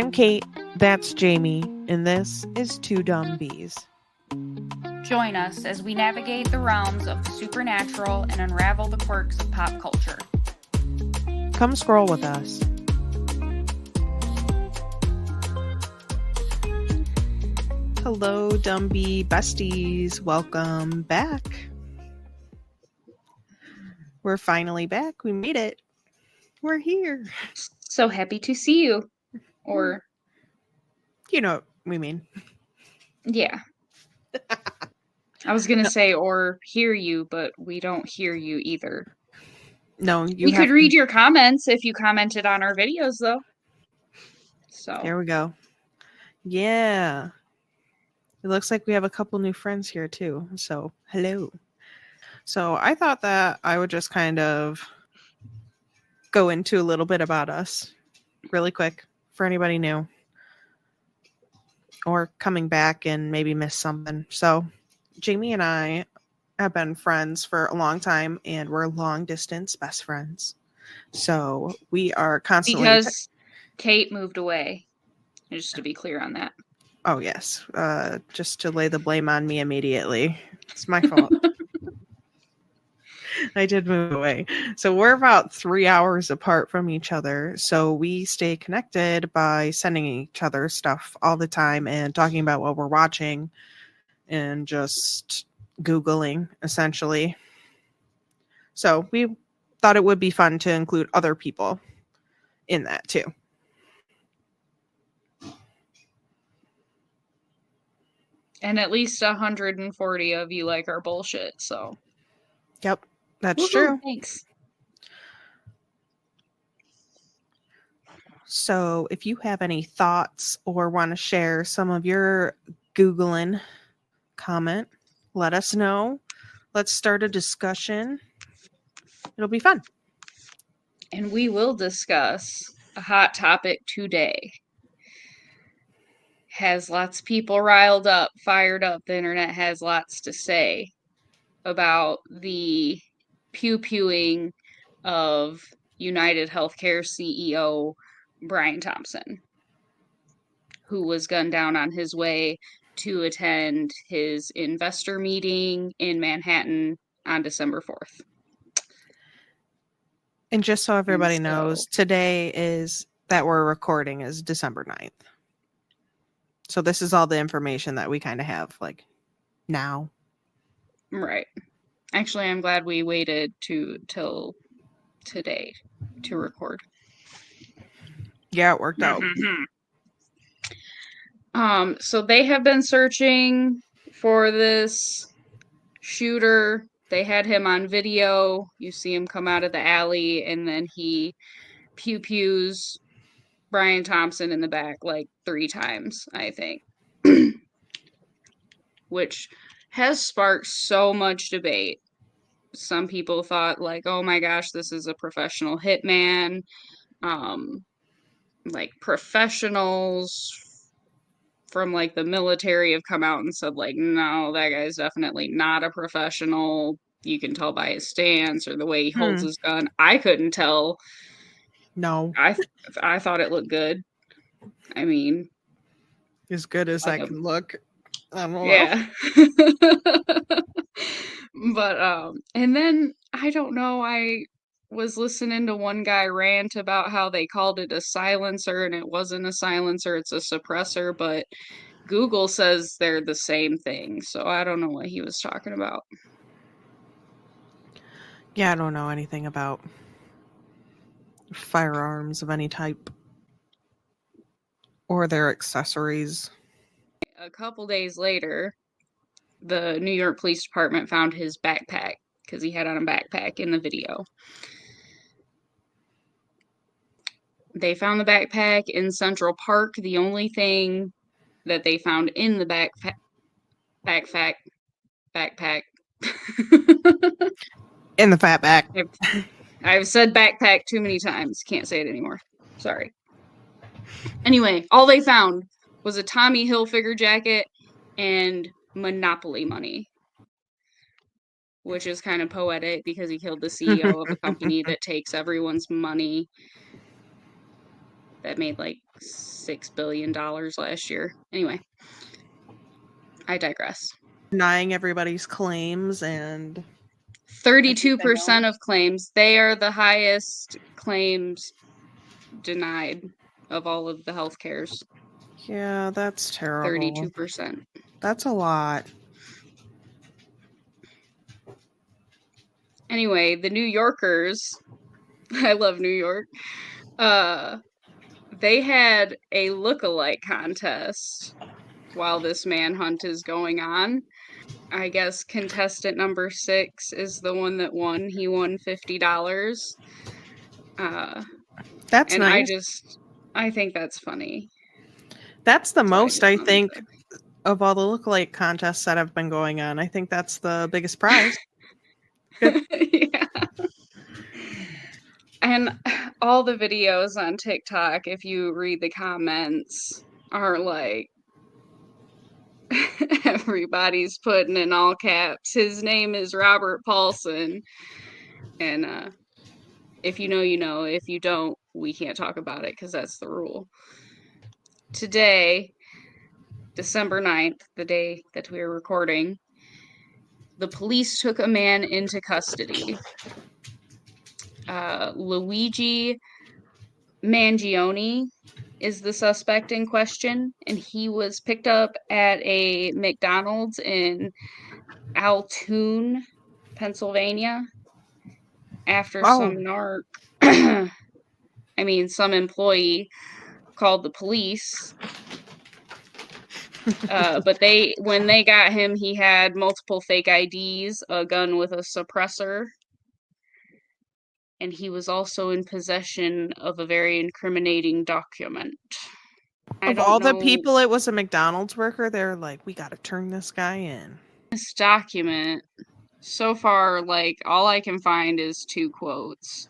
I'm Kate, that's Jamie, and this is Two Dumb Bees. Join us as we navigate the realms of the supernatural and unravel the quirks of pop culture. Come scroll with us. Hello, Dumb Bee besties. Welcome back. We're finally back. We made it. We're here. So happy to see you. Or, you know what we mean. Yeah. I was going to say, or hear you, but we don't hear you either. No, we could read your comments if you commented on our videos, though. So there we go. Yeah. It looks like we have a couple new friends here, too. So, hello. So, I thought that I would just kind of go into a little bit about us really quick for anybody new or coming back and maybe miss something. So, Jamie and I have been friends for a long time, and we're long distance best friends. So, we are constantly... Because Kate moved away, just to be clear on that. Oh, yes. Just to lay the blame on me immediately. It's my fault. I did move away. So we're about 3 hours apart from each other. So we stay connected by sending each other stuff all the time and talking about what we're watching and just Googling, essentially. So we thought it would be fun to include other people in that, too. And at least 140 of you like our bullshit, so. Yep, that's true. Thanks. So if you have any thoughts or want to share some of your Googling, comment, let us know. Let's start a discussion. It'll be fun. And we will discuss a hot topic today. Has lots of people riled up, fired up. The internet has lots to say about the pew-pewing of United Healthcare CEO Brian Thompson, who was gunned down on his way to attend his investor meeting in Manhattan on December 4th. And just so everybody knows, today is that we're recording is December 9th. So this is all the information that we kind of have like now. Right. Actually, I'm glad we waited till today to record. Yeah, it worked out. So they have been searching for this shooter. They had him on video. You see him come out of the alley, and then he pew-pews Brian Thompson in the back like 3 times, I think. Which has sparked so much debate. Some people thought like, oh my gosh, this is a professional hitman. Like professionals from like the military have come out and said like, no, that guy's definitely not a professional. You can tell by his stance or the way he holds his gun. I couldn't tell. No. I thought it looked good. I mean, as good as I can look. I don't know. Yeah. But and then I don't know, I was listening to one guy rant about how they called it a silencer and it wasn't a silencer, it's a suppressor, but Google says they're the same thing, so I don't know what he was talking about. Yeah, I don't know anything about firearms of any type or their accessories. A couple days later, the New York Police Department found his backpack because he had on a backpack in the video. They found the backpack in Central Park. The only thing that they found in the backpack. In the fat back. I've said backpack too many times. Can't say it anymore. Sorry. Anyway, all they found was a Tommy Hilfiger jacket and Monopoly money, which is kind of poetic because he killed the CEO of a company that takes everyone's money that made like $6 billion last year. Anyway, I digress. Denying everybody's claims and 32% of claims. They are the highest claims denied of all of the health cares. yeah, that's terrible. 32%. That's a lot. Anyway, the New Yorkers, I love New York. They had a look-alike contest while this manhunt is going on. I guess contestant number 6 is the one that won. He won $50. That's And nice. I think that's funny. That's the So most, I think, to... of all the lookalike contests that have been going on. I think that's the biggest prize. Good. Yeah. And all the videos on TikTok, if you read the comments, are like, everybody's putting in all caps, his name is Robert Paulson. And if you know, you know. If you don't, we can't talk about it because that's the rule. Today, December 9th, the day that we are recording, the police took a man into custody. Luigi Mangione is the suspect in question, and he was picked up at a McDonald's in Altoona, Pennsylvania, after some some employee called the police. But when they got him, he had multiple fake IDs, a gun with a suppressor, and he was also in possession of a very incriminating document. Of all the people, it was a McDonald's worker. They're like, we got to turn this guy in. This document, so far, like, all I can find is 2 quotes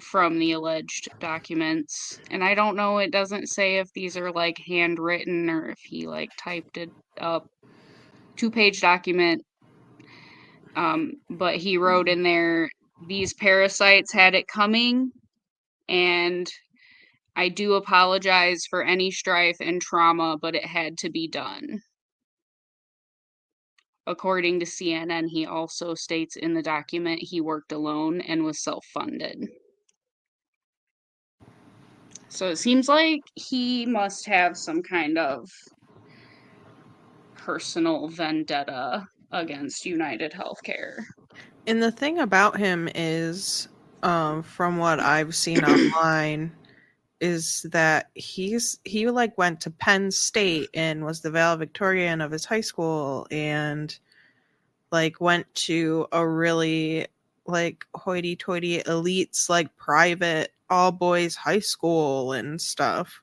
from the alleged documents. And I don't know, it doesn't say if these are, like, handwritten or if he, like, typed it up. 2-page document. But he wrote in there, these parasites had it coming, and I do apologize for any strife and trauma, but it had to be done. According to CNN, he also states in the document he worked alone and was self-funded. So it seems like he must have some kind of personal vendetta against United Healthcare. And the thing about him is, from what I've seen online, is that he like went to Penn State and was the valedictorian of his high school, and like went to a really like hoity-toity elites like private all boys high school and stuff.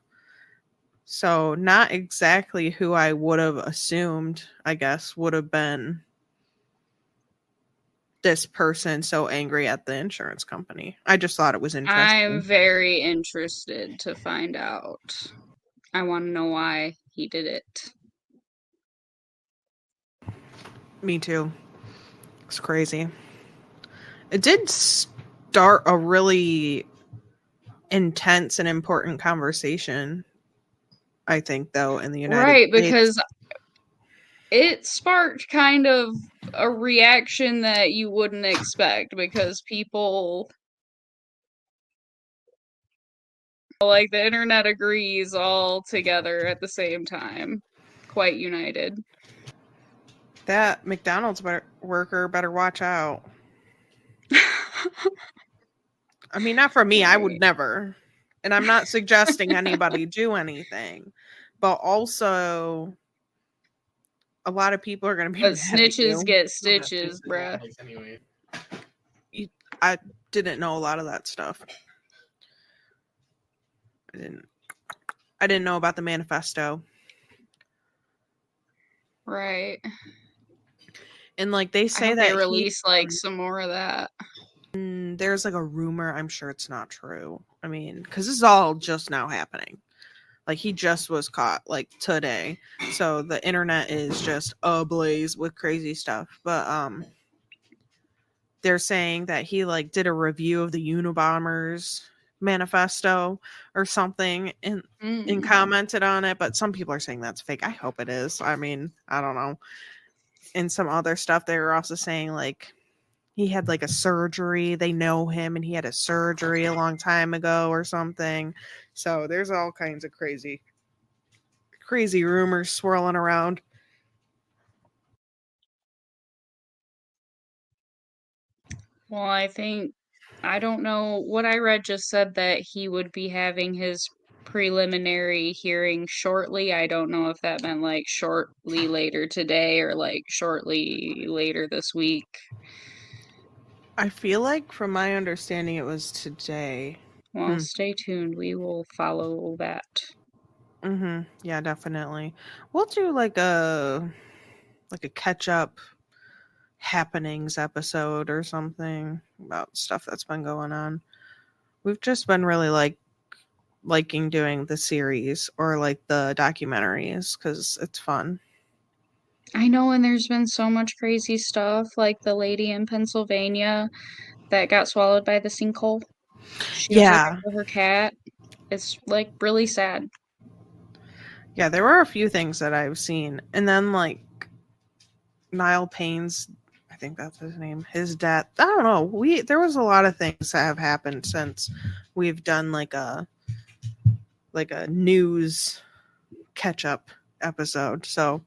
So not exactly who I would have assumed, I guess, would have been this person so angry at the insurance company. I just thought it was interesting. I'm very interested to find out. I want to know why he did it. Me too. It's crazy. It did start a really intense and important conversation, I think, though, in the United States. Right, because it sparked kind of a reaction that you wouldn't expect, because people, like, the internet agrees all together at the same time. Quite united. That McDonald's worker better watch out. I mean, not for me. Right. I would never. And I'm not suggesting anybody do anything. But also, a lot of people are going to be. But snitches get stitches, bruh. I didn't know a lot of that stuff. I didn't know about the manifesto. Right. And like they say that they release like some more of that. There's like a rumor. I'm sure it's not true. I mean, because this is all just now happening. Like he just was caught like today. So the internet is just ablaze with crazy stuff. But they're saying that he like did a review of the Unabombers manifesto or something and Mm. commented on it, but some people are saying that's fake. I hope it is. I mean, I don't know. And some other stuff they were also saying like he had like a surgery. They know him and he had a surgery a long time ago or something. So there's all kinds of crazy rumors swirling around. Well, I don't know, what I read just said that he would be having his preliminary hearing shortly. I don't know if that meant like shortly later today or like shortly later this week. I feel like from my understanding it was today. Well, stay tuned. We will follow that. Mhm. Yeah, definitely. We'll do like a catch up happenings episode or something about stuff that's been going on. We've just been really liking doing the series or like the documentaries cuz it's fun. I know, and there's been so much crazy stuff, like the lady in Pennsylvania that got swallowed by the sinkhole. She was looking Yeah. for her cat. It's like really sad. Yeah, there were a few things that I've seen. And then like Niall Payne's, I think that's his name, his death. I don't know. There was a lot of things that have happened since we've done like a news catch up episode. So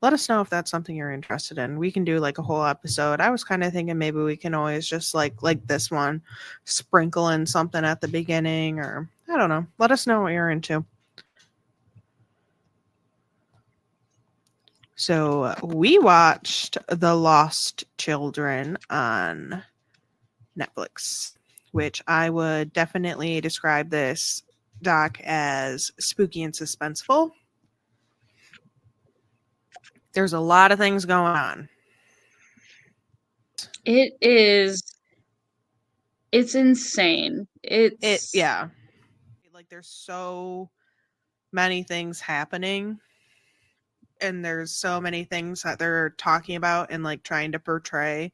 let us know if that's something you're interested in. We can do like a whole episode. I was kind of thinking maybe we can always just like this one, sprinkle in something at the beginning, or I don't know. Let us know what you're into. So we watched The Lost Children on Netflix, which I would definitely describe this doc as spooky and suspenseful. There's a lot of things going on. It is, it's insane. It's Yeah. Like there's so many things happening and there's so many things that they're talking about and like trying to portray.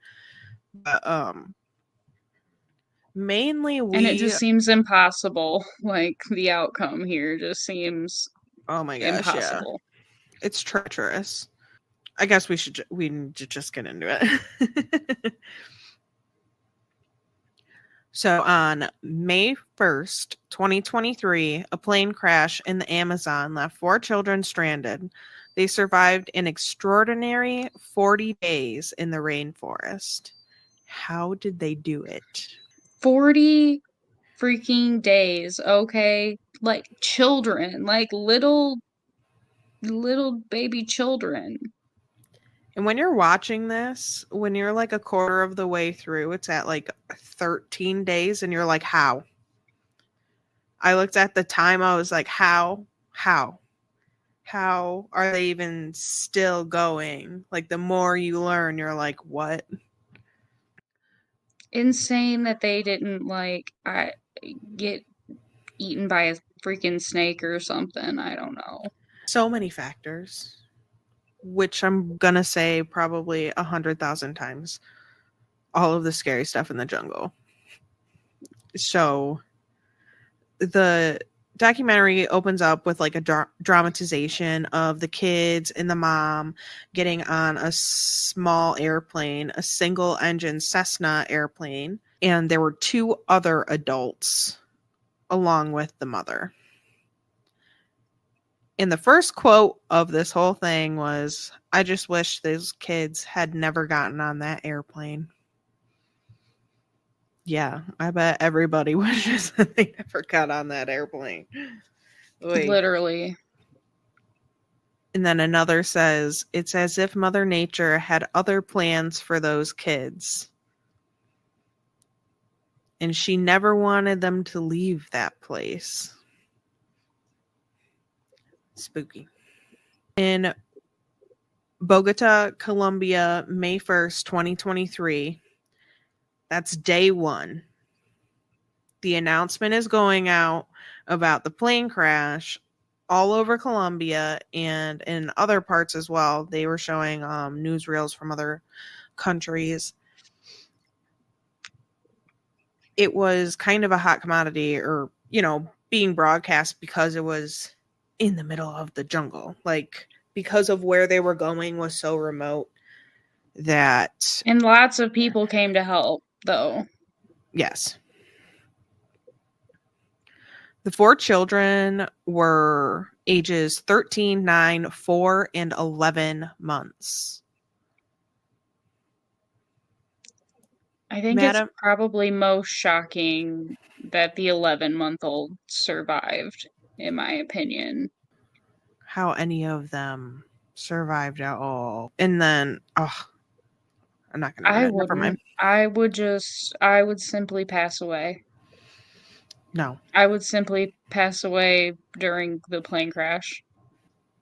But mainly and it we just seems impossible. Like the outcome here just seems oh my gosh, yeah. impossible. It's treacherous. I guess we need to just get into it. So on May 1st, 2023, a plane crash in the Amazon left 4 children stranded. They survived an extraordinary 40 days in the rainforest. How did they do it? 40 freaking days, okay? Like children, like little baby children. And when you're watching this, when you're like a quarter of the way through, it's at like 13 days, and you're like, how? I looked at the time, I was like, how? How? How are they even still going? Like, the more you learn, you're like, what? Insane that they didn't like get eaten by a freaking snake or something. I don't know. So many factors, which I'm gonna say probably 100,000 times. All of the scary stuff in the jungle. So the documentary opens up with like a dramatization of the kids and the mom getting on a small airplane, a single engine Cessna airplane, and there were 2 other adults along with the mother. And the first quote of this whole thing was, I just wish those kids had never gotten on that airplane. Yeah, I bet everybody wishes that they never got on that airplane. Oy. Literally. And then another says, it's as if Mother Nature had other plans for those kids. And she never wanted them to leave that place. Spooky. In Bogota, Colombia, May 1st, 2023, that's day 1. The announcement is going out about the plane crash all over Colombia and in other parts as well. They were showing newsreels from other countries. it was kind of a hot commodity, or, being broadcast because it was in the middle of the jungle. Like, because of where they were going was so remote that, And lots of people came to help, though. yes. The 4 children were ages 13, 9, 4, and 11 months. I think it's Madam, probably most shocking that the 11-month-old survived, in my opinion. how any of them survived at all. And then, oh, I'm not going I to, never mind. wouldn't. I would simply pass away. No. I would simply pass away during the plane crash.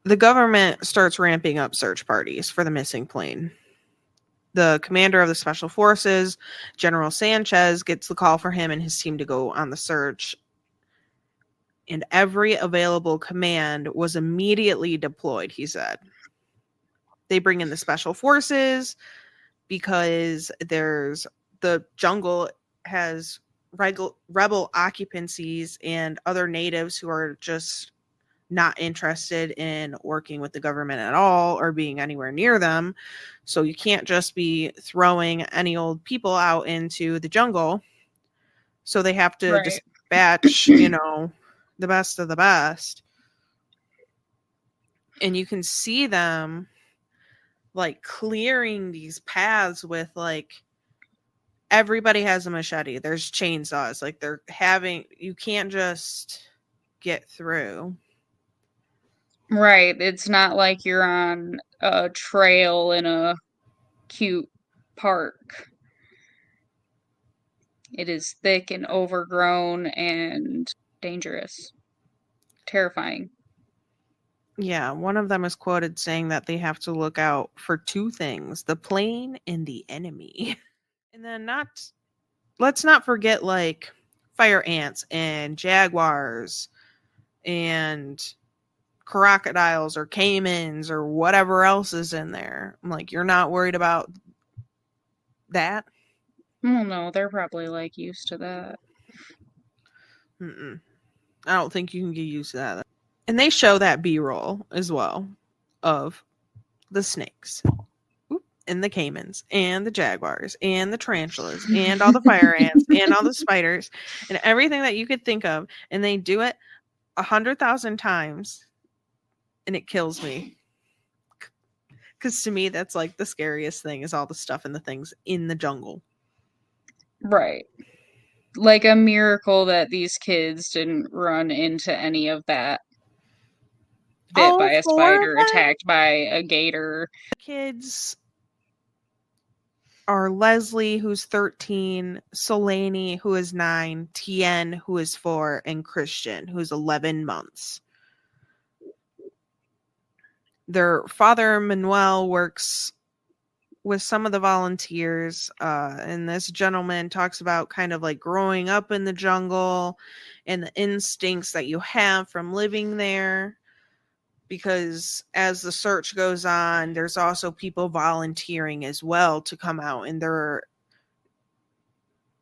The government starts ramping up search parties for the missing plane. The commander of the special forces, General Sanchez, gets the call for him and his team to go on the search. And every available command was immediately deployed, he said. They bring in the special forces because the jungle has rebel occupancies and other natives who are just not interested in working with the government at all or being anywhere near them. So you can't just be throwing any old people out into the jungle. So they have to Right. dispatch, the best of the best. And you can see them like clearing these paths with like everybody has a machete. There's chainsaws. Like you can't just get through. Right. It's not like you're on a trail in a cute park. It is thick and overgrown and dangerous. Terrifying. Yeah, one of them is quoted saying that they have to look out for 2 things, the plane and the enemy. And then let's not forget like fire ants and jaguars and crocodiles or caimans or whatever else is in there. I'm like, you're not worried about that? Well, no, they're probably like used to that. Mm-mm. I don't think you can get used to that. And they show that B-roll as well of the snakes and the caimans and the jaguars and the tarantulas and all the fire ants and all the spiders and everything that you could think of. And they do it 100,000 times and it kills me. Because to me, that's like the scariest thing is all the stuff and the things in the jungle. Right. Like a miracle that these kids didn't run into any of that. Bit All by a 4 of spider, them attacked by a gator. kids are Leslie, who's 13, Solaney, who is 9, Tien, who is 4, and Christian, who's 11 months. Their father, Manuel, works with some of the volunteers, and this gentleman talks about kind of like growing up in the jungle and the instincts that you have from living there. Because as the search goes on, there's also people volunteering as well to come out, and they're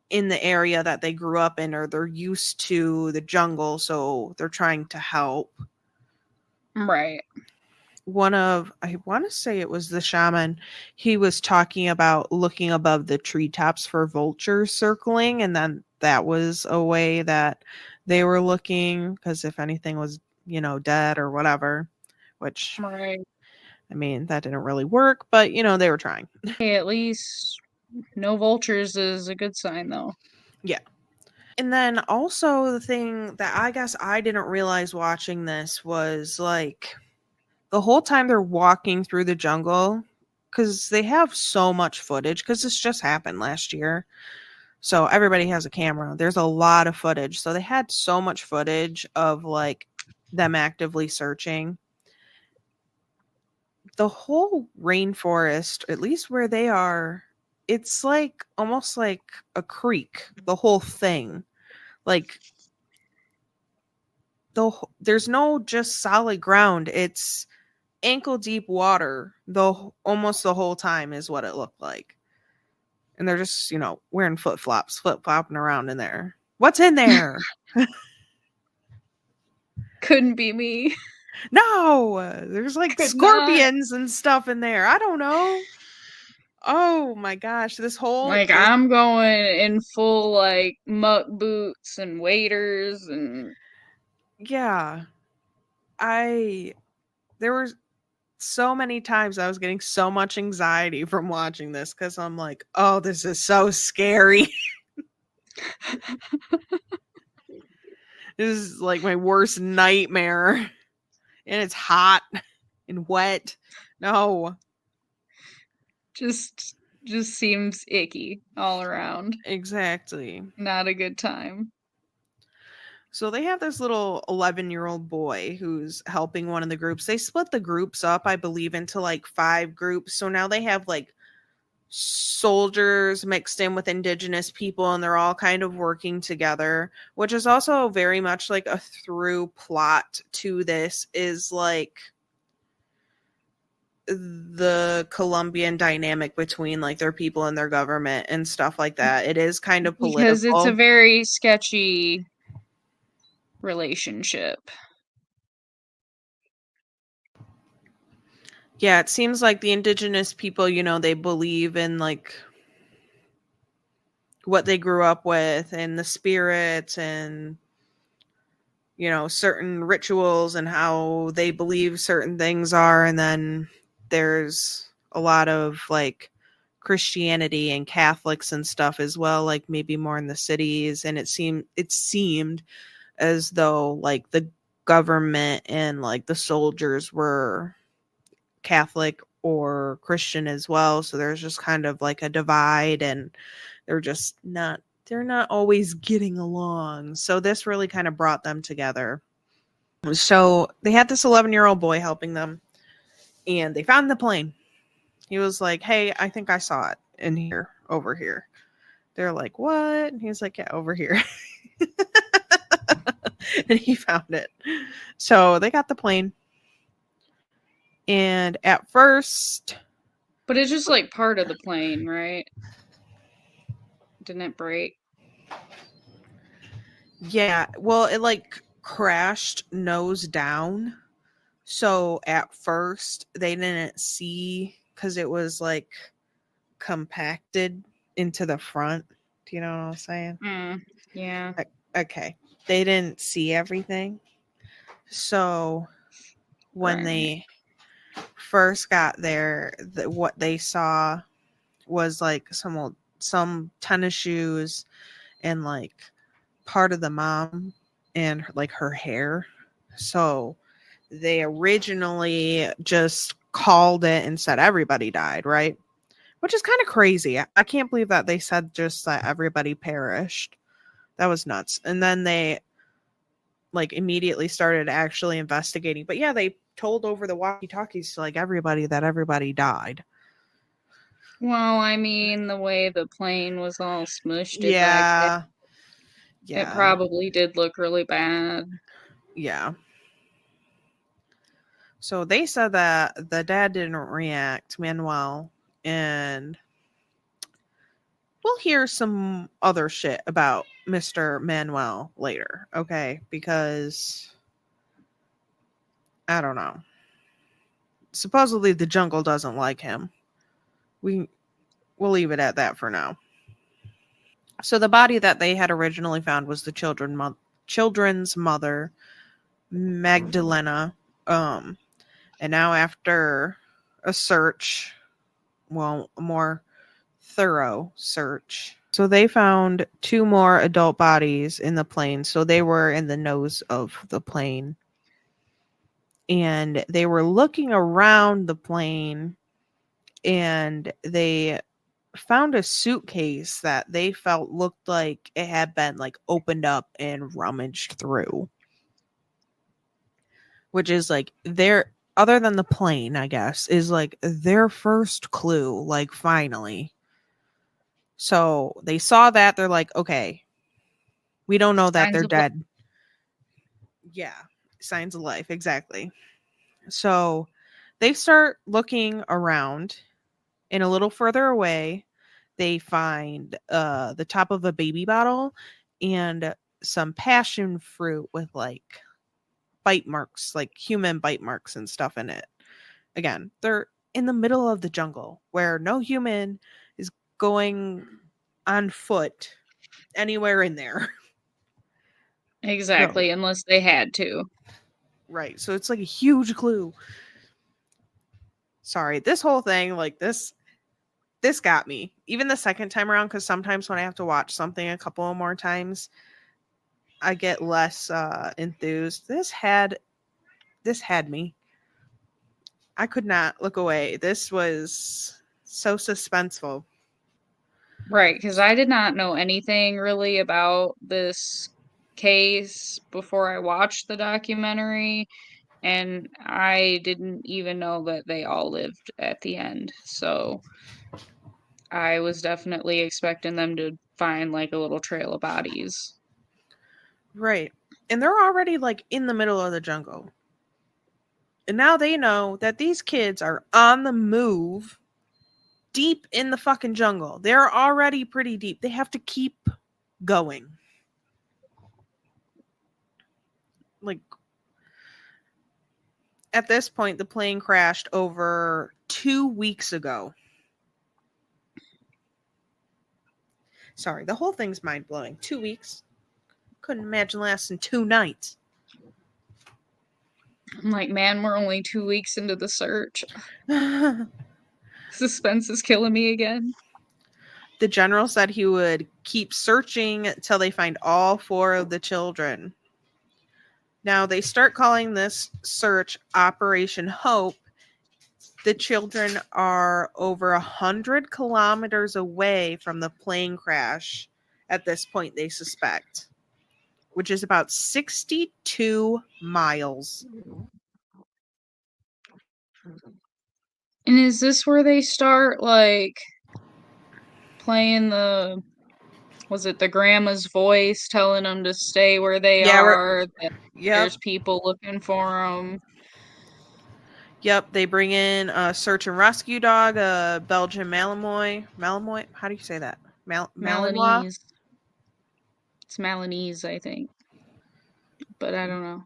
in the area that they grew up in, or they're used to the jungle, so they're trying to help. Right. I want to say it was the shaman, he was talking about looking above the treetops for vultures circling, and then that was a way that they were looking, because if anything was, dead or whatever, which, Right. I mean, that didn't really work, but, they were trying. Hey, at least no vultures is a good sign, though. Yeah. And then also the thing that I guess I didn't realize watching this was like the whole time they're walking through the jungle, because they have so much footage, because this just happened last year. So everybody has a camera. There's a lot of footage. So they had so much footage of like them actively searching. The whole rainforest, at least where they are, it's like almost like a creek, the whole thing. Like there's no just solid ground. It's ankle deep water almost the whole time is what it looked like. And they're just, wearing flip-flops, flip-flopping around in there. What's in there? Couldn't be me. No, there's like Could not. scorpions and stuff in there. I don't know. Oh my gosh, Like, this I'm going in full, like, muck boots and waders and yeah. I there were so many times I was getting so much anxiety from watching this cuz I'm like, "Oh, this is so scary." This is like my worst nightmare. And it's hot and wet. No, just seems icky all around. exactly. Not a good time. So they have this little 11-year-old boy who's helping one of the groups. They split the groups up, I believe, into like 5 groups. So now they have like soldiers mixed in with indigenous people, and they're all kind of working together, which is also very much like a through plot to this is like the Colombian dynamic between like their people and their government and stuff like that. It is kind of Because it's a political. very sketchy relationship. Yeah, it seems like the indigenous people, they believe in like what they grew up with and the spirits and certain rituals and how they believe certain things are, and then there's a lot of like Christianity and Catholics and stuff as well, like maybe more in the cities, and it seemed as though like the government and like the soldiers were Catholic or Christian as well. So there's just kind of like a divide, and they're not always getting along. So this really kind of brought them together. So they had this 11-year-old boy helping them, and they found the plane. He was like, "Hey, I think I saw it in here, over here." They're like, "What?" And he's like, "Yeah, over here." And he found it. So they got the plane. And at first, But it's just like part of the plane, right? Didn't it break? yeah, well, it like crashed nose down. So at first, they didn't see because it was like compacted into the front. Do you know what I'm saying? Yeah. Okay. They didn't see everything. So when Right. they first got there, what they saw was like some tennis shoes and like part of the mom and like her hair. So they originally just called it and said everybody died, right? Which is kind of crazy. I can't believe that they said just that everybody perished. That was nuts. And then they like immediately started actually investigating. But yeah, they told over the walkie-talkies to like everybody that everybody died. Well, I mean, the way the plane was all smushed it back there, Yeah. it Yeah. probably did look really bad. Yeah. So they said that the dad didn't react, Manuel, and we'll hear some other shit about Mr. Manuel later, okay? Because I don't know. Supposedly the jungle doesn't like him. We'll leave it at that for now. So the body that they had originally found was the children's mother, Magdalena. And now after a search, well, a more thorough search. So they found 2 more adult bodies in the plane. So they were in the nose of the plane. And they were looking around the plane, and they found a suitcase that they felt looked like it had been like opened up and rummaged through. Which is like their, other than the plane, I guess, is like their first clue, like finally. So they saw that, they're like, okay, we don't know that Signs they're of life. dead. Yeah, signs of life, exactly. So they start looking around, and a little further away, they find the top of a baby bottle and some passion fruit with like bite marks, like human bite marks and stuff in it. Again, they're in the middle of the jungle where no human is going on foot anywhere in there. So, Exactly, unless they had to. right. So it's like a huge clue. Sorry, this whole thing, like this got me. Even the second time around, because sometimes when I have to watch something a couple of more times, I get less enthused. This had me. I could not look away. This was so suspenseful. Right, because I did not know anything really about this case before I watched the documentary, and I didn't even know that they all lived at the end. So I was definitely expecting them to find like a little trail of bodies. Right. And they're already like in the middle of the jungle. And now they know that these kids are on the move deep in the fucking jungle. They're already pretty deep. They have to keep going. Like at this point, the plane crashed over 2 weeks ago. Sorry, the whole thing's mind blowing. 2 weeks. Couldn't imagine lasting 2 nights. I'm like, man, we're only 2 weeks into the search. The Suspense is killing me again. general said he would keep searching till they find all four of the children. Now they start calling this search Operation Hope. The children are over 100 kilometers away from the plane crash at this point, they suspect, which is about 62 miles. And is this where they start like playing the was it the grandma's voice telling them to stay where they Yeah, are, that yep. there's people looking for them? Yep, they bring in a search and rescue dog, a Belgian Malinois. Malinois? How do you say that? Malinois? Malinese. It's Malinese, I think. But I don't know.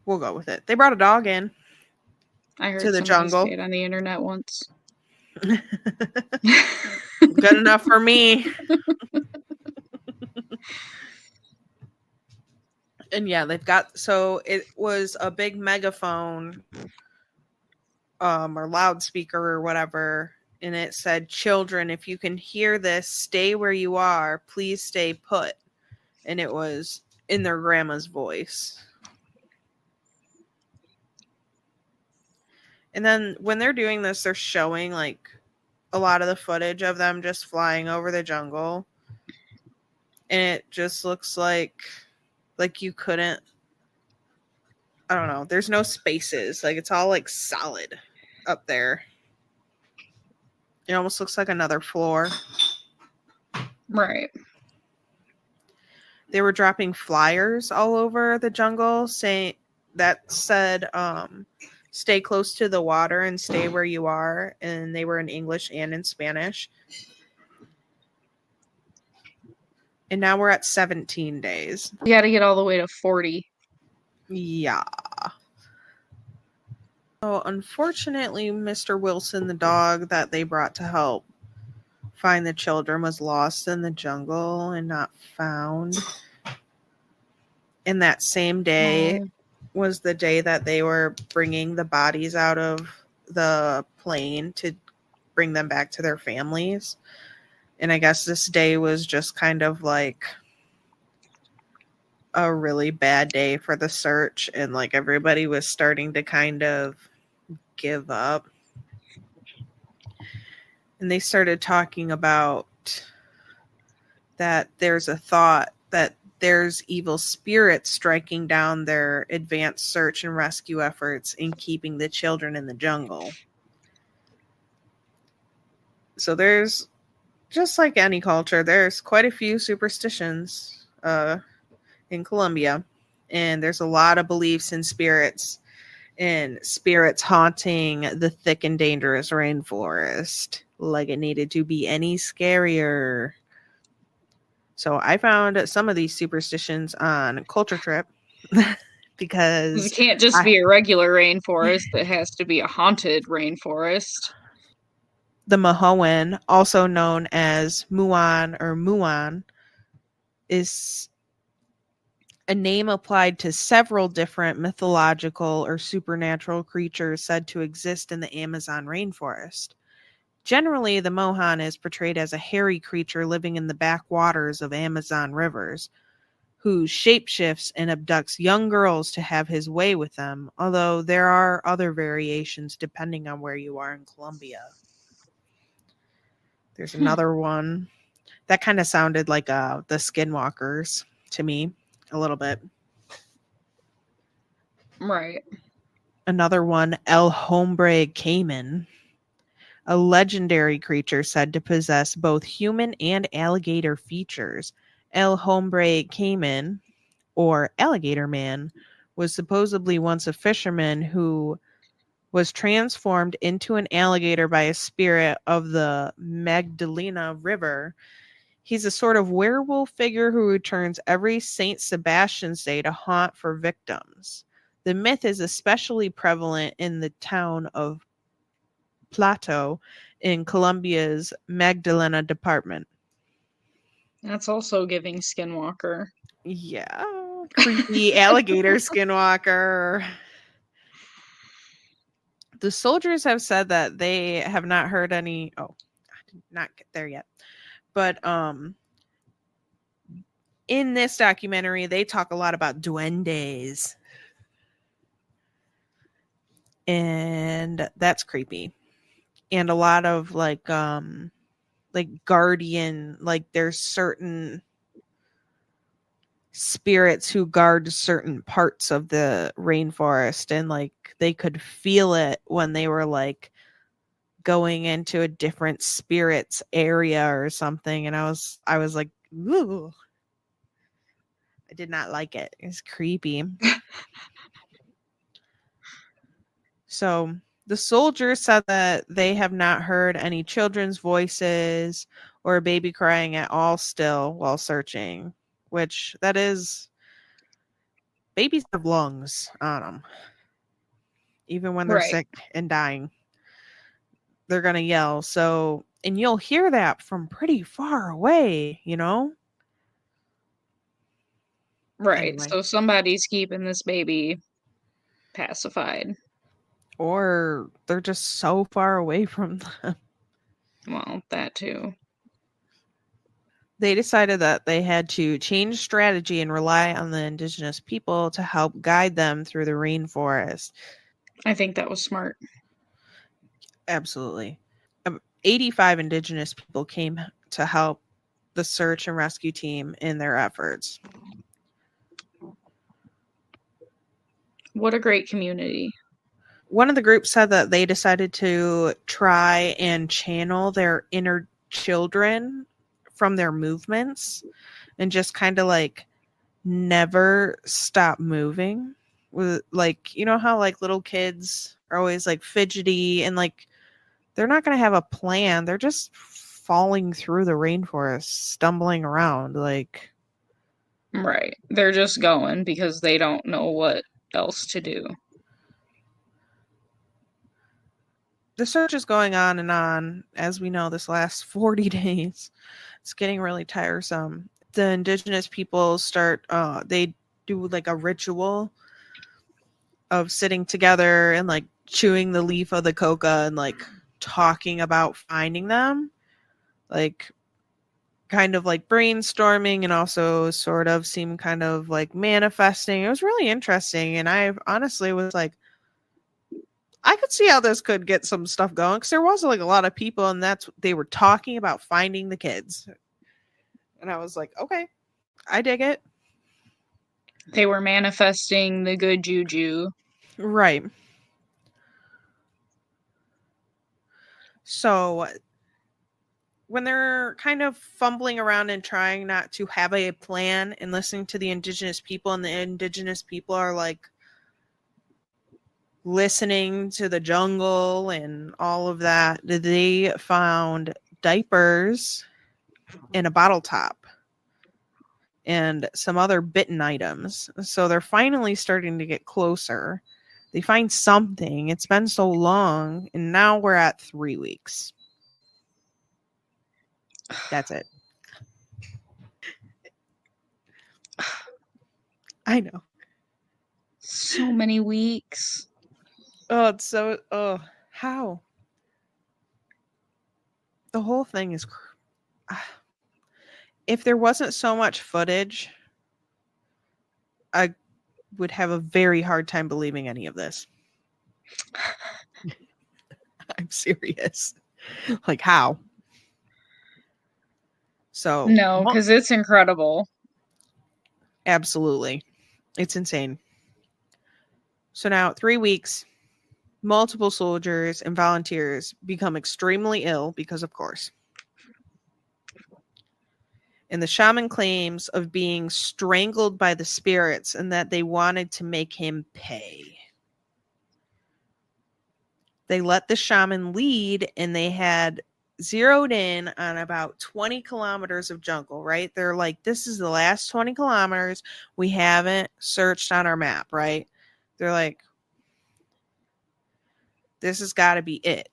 We'll go with it. They brought a dog in I to heard the somebody say jungle. it on the internet once. Good enough for me. And yeah, they've got, so it was a big megaphone or loudspeaker or whatever, and it said, "Children, if you can hear this, stay where you are. Please stay put." And it was in their grandma's voice. And then when they're doing this, they're showing like a lot of the footage of them just flying over the jungle. And it just looks like you couldn't, I don't know, there's no spaces. Like it's all like solid up there. It almost looks like another floor. Right. They were dropping flyers all over the jungle saying that said stay close to the water and stay where you are, and they were in English and in Spanish. And now we're at 17 days. We got to get all the way to 40. Yeah. So unfortunately, Mr. Wilson, the dog that they brought to help find the children, was lost in the jungle and not found. And that same day was the day that they were bringing the bodies out of the plane to bring them back to their families. And I guess this day was just kind of like a really bad day for the search, and like everybody was starting to kind of give up. And they started talking about that there's a thought that there's evil spirits striking down their advanced search and rescue efforts in keeping the children in the jungle. So there's, just like any culture, there's quite a few superstitions in Colombia, and there's a lot of beliefs in spirits and spirits haunting the thick and dangerous rainforest. like it needed to be any scarier. So I found some of these superstitions on Culture Trip It because can't just I, be a regular rainforest, it has to be a haunted rainforest. the Mahoan, also known as Muan or Muan, is a name applied to several different mythological or supernatural creatures said to exist in the Amazon rainforest. Generally, the Mohan is portrayed as a hairy creature living in the backwaters of Amazon rivers, who shapeshifts and abducts young girls to have his way with them, although there are other variations depending on where you are in Colombia. There's another one that kind of sounded like the Skinwalkers to me a little bit. Right. Another one, El Hombre Cayman, a legendary creature said to possess both human and alligator features. El Hombre Cayman, or Alligator Man, was supposedly once a fisherman who was transformed into an alligator by a spirit of the Magdalena River. He's a sort of werewolf figure who returns every St. Sebastian's Day to haunt for victims. The myth is especially prevalent in the town of Plateau in Colombia's Magdalena department. That's also giving Skinwalker. Yeah, creepy alligator skinwalker. The soldiers have said that they have not heard any. Oh, I did not get there yet. But in this documentary, they talk a lot about duendes, and that's creepy. And a lot of like guardian, like there's certain spirits who guard certain parts of the rainforest, and like they could feel it when they were like going into a different spirit's area or something. And I was like, ooh, I did not like it. It's creepy. So the soldiers said that they have not heard any children's voices or a baby crying at all still while searching, which that is, babies have lungs on them. Even when they're Right. sick and dying, they're going to yell. So, and you'll hear that from pretty far away, you know? Right. Anyway, So somebody's keeping this baby pacified. or they're just so far away from them. Well, that too. They decided that they had to change strategy and rely on the indigenous people to help guide them through the rainforest. I think that was smart. Absolutely. 85 indigenous people came to help the search and rescue team in their efforts. What a great community. One of the groups said that they decided to try and channel their inner children from their movements and just kind of like never stop moving. With like, you know how like little kids are always like fidgety and like they're not going to have a plan. They're just falling through the rainforest, stumbling around. Like, Right. They're just going because they don't know what else to do. the search is going on and on. As we know, this last 40 days, it's getting really tiresome. The indigenous people start, they do like a ritual of sitting together and like chewing the leaf of the coca and like talking about finding them. Like, kind of like brainstorming and also sort of seemed kind of like manifesting. It was really interesting. And I honestly was like, I could see how this could get some stuff going because there was like a lot of people and they were talking about finding the kids. And I was like, okay, I dig it. They were manifesting the good juju. Right. So when they're kind of fumbling around and trying not to have a plan and listening to the indigenous people, and the indigenous people are like listening to the jungle and all of that, they found diapers in a bottle top and some other bitten items. So they're finally starting to get closer. They find something. It's been so long, and now we're at 3 weeks. That's it. I know. So many weeks. Oh, it's so. Oh, how? The whole thing is. If there wasn't so much footage, I would have a very hard time believing any of this. I'm serious. Like, how? So, No, because it's incredible. absolutely. It's insane. So now, 3 weeks, multiple soldiers and volunteers become extremely ill because, of course. And the shaman claims of being strangled by the spirits and that they wanted to make him pay. They let the shaman lead, and they had zeroed in on about 20 kilometers of jungle, right? They're like, this is the last 20 kilometers we haven't searched on our map, right? They're like, this has got to be it.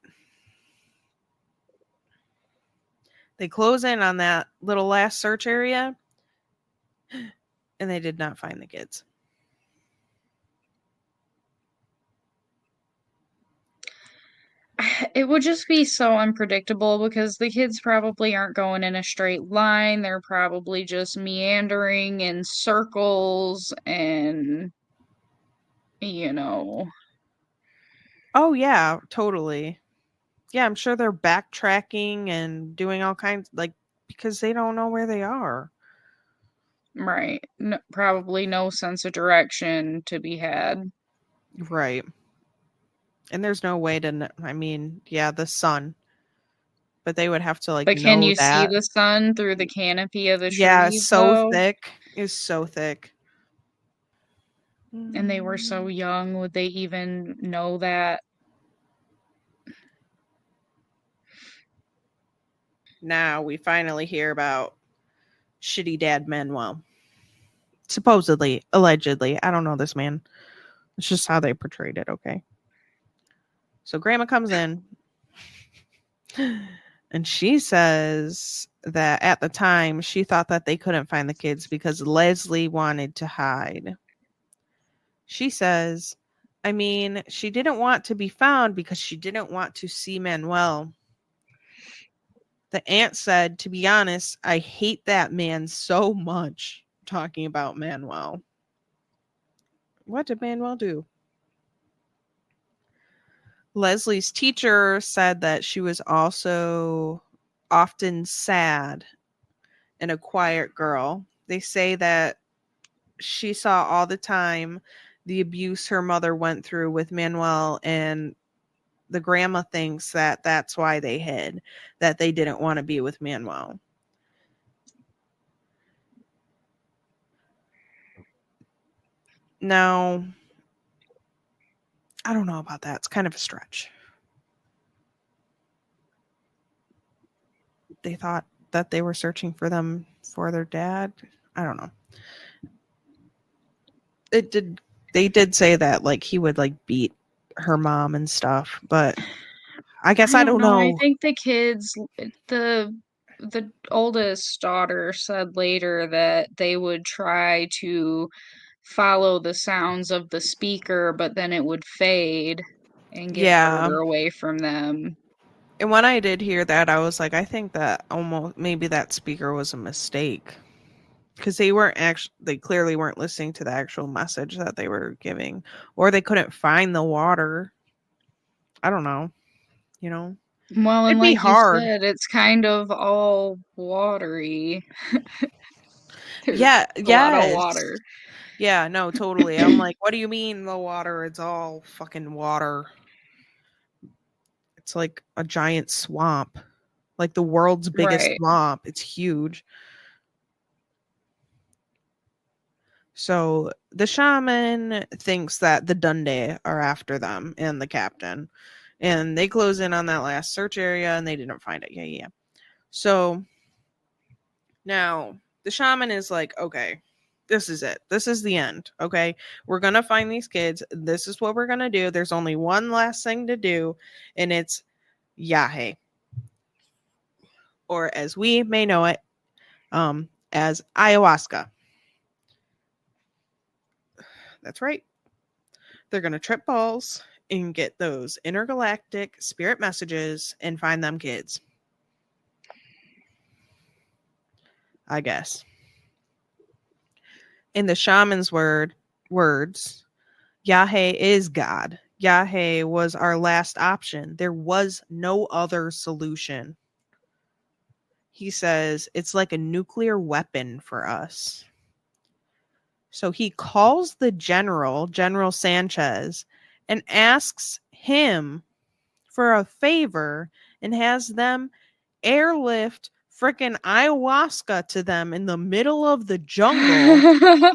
They close in on that little last search area, and they did not find the kids. It would just be so unpredictable because the kids probably aren't going in a straight line. They're probably just meandering in circles and, you know. Oh, yeah, totally. Yeah, I'm sure they're backtracking and doing all kinds, like, because they don't know where they are. Right. No, probably no sense of direction to be had. Right. And there's no way to, I mean, yeah, the sun, but they would have to like But can know you see that. the sun through the canopy of the Yeah, trees, so though? thick is so thick. And they were so young, would they even know that? Now we finally hear about shitty dad Manuel. Supposedly, allegedly. I don't know this man. It's just how they portrayed it, okay? So grandma comes in and she says that at the time she thought that they couldn't find the kids because Leslie wanted to hide. She says, I mean, she didn't want to be found because she didn't want to see Manuel. The aunt said, to be honest, I hate that man so much, talking about Manuel. What did Manuel do? Leslie's teacher said that she was also often sad and a quiet girl. They say that she saw all the time the abuse her mother went through with Manuel, and the grandma thinks that that's why they hid, that they didn't want to be with Manuel. Now, I don't know about that. It's kind of a stretch. They thought that they were searching for them for their dad. I don't know. It did. They did say that like he would like beat her mom and stuff, but I guess I I don't don't know. I know. think the kids, the oldest daughter said later that they would try to follow the sounds of the speaker, but then it would fade and get Yeah. further away from them. And when I did hear that, I was like, I think that almost maybe that speaker was a mistake. Because they weren't actually, they clearly weren't listening to the actual message that they were giving, or they couldn't find the water. I don't know. You know, Well, and it'd be like you hard. said, it's kind of all watery. There's Yeah. a lot of Yes. water. Yeah. No. Totally. I'm like, what do you mean the water? It's all fucking water. It's like a giant swamp, like the world's biggest Right. swamp. It's huge. So the shaman thinks that the Dundee are after them and the captain. And they close in on that last search area and they didn't find it. Yeah. So now the shaman is like, okay, this is it. This is the end. Okay. We're going to find these kids. This is what we're going to do. There's only one last thing to do, and it's Yahe, or as we may know it, as ayahuasca. That's right. They're going to trip balls and get those intergalactic spirit messages and find them kids. I guess. In the shaman's words, Yahe is God. Yahe was our last option. There was no other solution. He says it's like a nuclear weapon for us. So he calls the General Sanchez, and asks him for a favor and has them airlift freaking ayahuasca to them in the middle of the jungle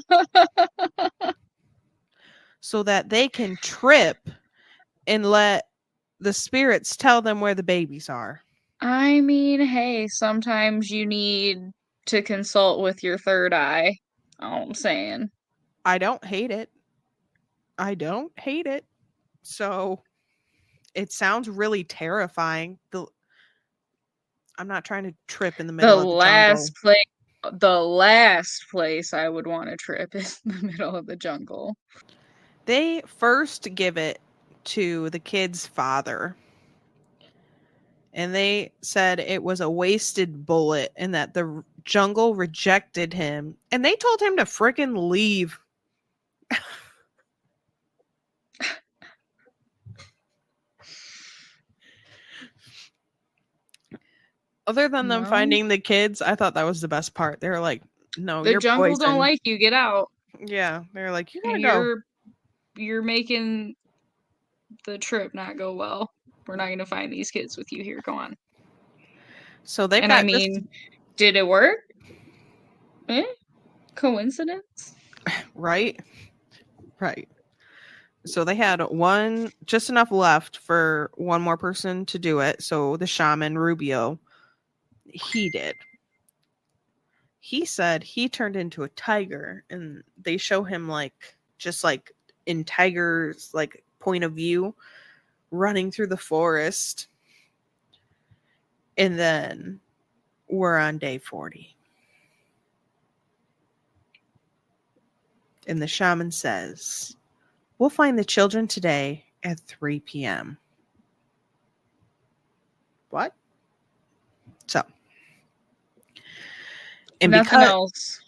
so that they can trip and let the spirits tell them where the babies are. I mean, hey, sometimes you need to consult with your third eye. All I'm saying. I don't hate it. I don't hate it. So it sounds really terrifying. I'm not trying to trip in the The middle of the jungle. last place I would want to trip is the middle of the jungle. They first give it to the kid's father. And they said it was a wasted bullet and that the jungle rejected him. And they told him to frickin' leave. Other than them Well, finding the kids, I thought that was the best part. They were like, no, the you're jungle don't poison. like you. Get out. Yeah. They're like, you gotta go. You're making the trip not go well. We're not going to find these kids with you here. Go on. So they've And I got this. mean, did it work? Eh? Coincidence? Right? Right. So they had just enough left for one more person to do it. So the shaman, Rubio, he did. He said he turned into a tiger, and they show him just like in tiger's like point of view running through the forest. And then we're on day 40. And the shaman says, we'll find the children today at 3 p.m. What? So, and Nothing because else.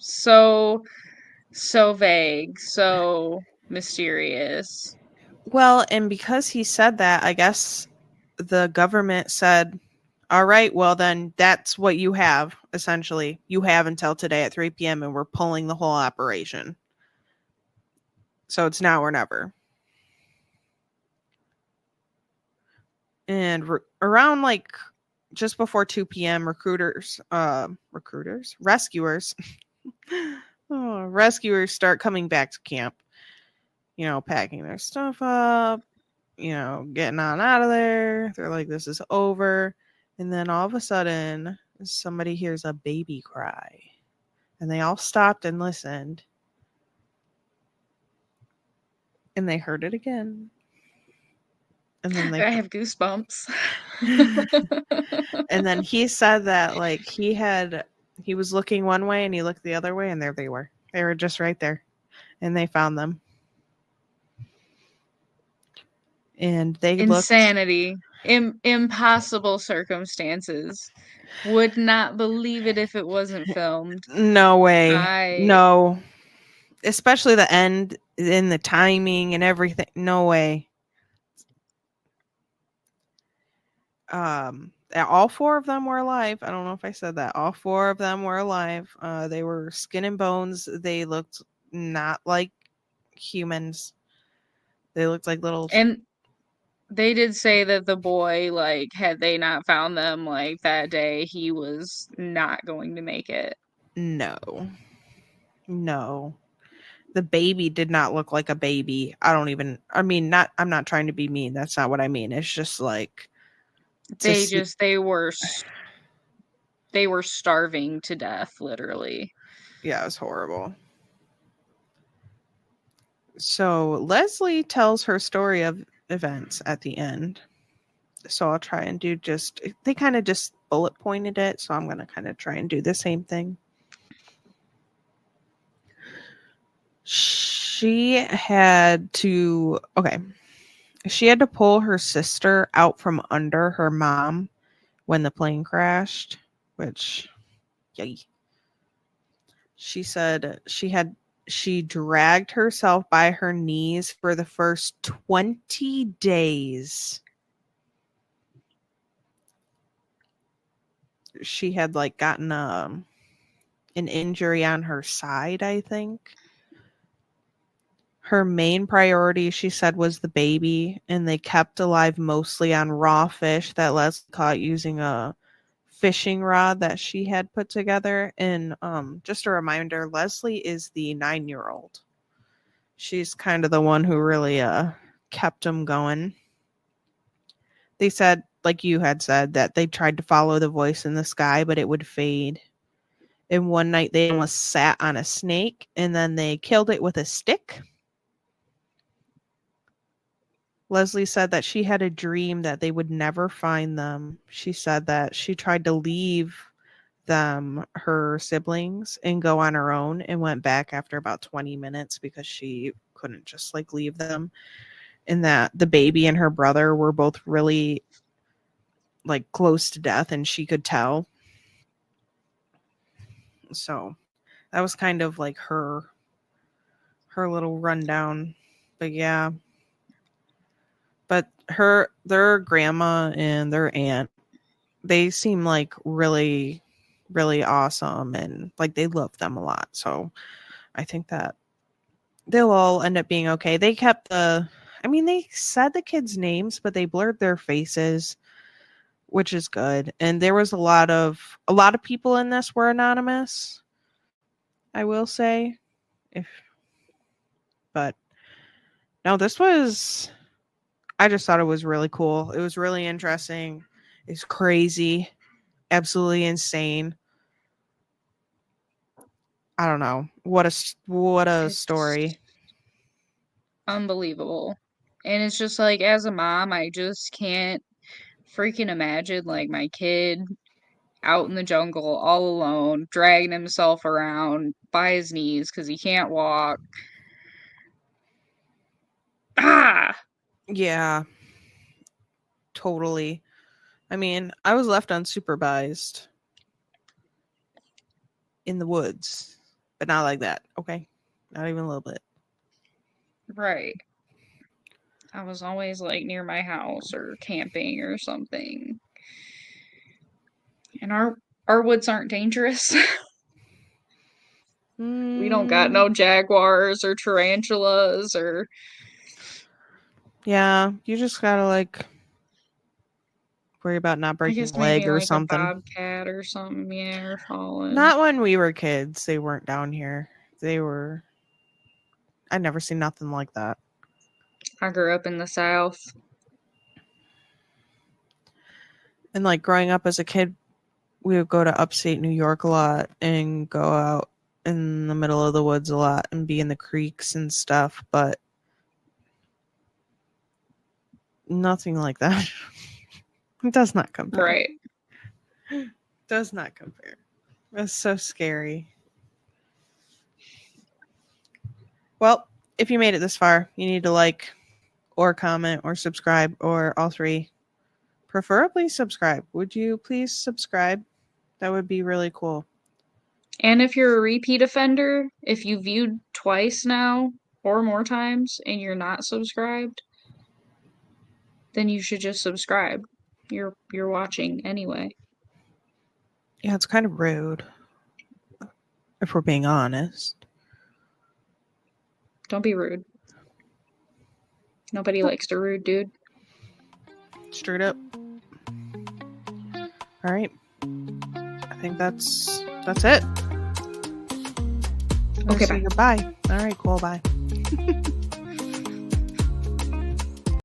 So vague, so mysterious. Well, and because he said that, I guess the government said, all right, well, then that's what you have, essentially. You have until today at 3 p.m., and we're pulling the whole operation. So it's now or never. And around just before 2 p.m., rescuers, rescuers start coming back to camp, packing their stuff up, getting on out of there. They're like, this is over. And then all of a sudden, somebody hears a baby cry. And they all stopped and listened. And they heard it again. And then I have goosebumps. and then he said that he was looking one way and he looked the other way, and there they were. They were just right there. And they found them. And they Insanity. Impossible circumstances. Would not believe it if it wasn't filmed. No way. No. Especially the end and the timing and everything. No way. All four of them were alive. I don't know if I said that. All four of them were alive. They were skin and bones. They looked not like humans. They looked like little. And they did say that the boy, had they not found them, that day, he was not going to make it. No. The baby did not look like a baby. I'm not trying to be mean. That's not what I mean. It's just like They were starving to death, literally. yeah, it was horrible. So Leslie tells her story of events at the end. So I'll try and do they kind of just bullet pointed it. So I'm going to kind of try and do the same thing. She had to pull her sister out from under her mom when the plane crashed, which, yay. She said she dragged herself by her knees for the first 20 days. She had like gotten an injury on her side, I think. Her main priority, she said, was the baby, and they kept alive mostly on raw fish that Leslie caught using a fishing rod that she had put together. And just a reminder, Leslie is the 9-year-old. She's kind of the one who really kept them going. They said, like you had said, that they tried to follow the voice in the sky, but it would fade. And one night they almost sat on a snake, and then they killed it with a stick. Leslie said that she had a dream that they would never find them. She said that she tried to leave them, her siblings, and go on her own, and went back after about 20 minutes because she couldn't just like leave them. And that the baby and her brother were both really like close to death, and she could tell. So that was kind of like her little rundown. But yeah. But their grandma and their aunt, they seem like really, really awesome, and like they love them a lot. So I think that they'll all end up being okay. They kept they said the kids' names, but they blurred their faces, which is good. And there was a lot of people in this were anonymous, I will say. But no, I just thought it was really cool. It was really interesting. It's crazy, absolutely insane. I don't know. What a It's story. unbelievable. And it's just like, as a mom, I just can't freaking imagine like my kid out in the jungle all alone, dragging himself around by his knees because he can't walk. Ah! Yeah, totally. I mean, I was left unsupervised in the woods, but not like that. Okay. Not even a little bit. Right. I was always like near my house or camping or something. And our woods aren't dangerous. We don't got no jaguars or tarantulas or Yeah, you just gotta like worry about not I breaking guess a leg maybe or like a something. bobcat or something, yeah, or fallen. Not when we were kids. They weren't down here. I'd never seen nothing like that. I grew up in the South. And like growing up as a kid, we would go to upstate New York a lot and go out in the middle of the woods a lot and be in the creeks and stuff, but nothing like that. It does not compare. Right. Does not compare. It's so scary. Well, if you made it this far, you need to like or comment or subscribe or all three. Preferably subscribe. Would you please subscribe? That would be really cool. And if you're a repeat offender, if you viewed twice now or more times and you're not subscribed, then you should just subscribe. You're watching anyway. Yeah, it's kind of rude. If we're being honest. Don't be rude. Nobody likes to rude, dude. Straight up. All right. I think that's it. Okay, So bye. goodbye. All right, cool. Bye.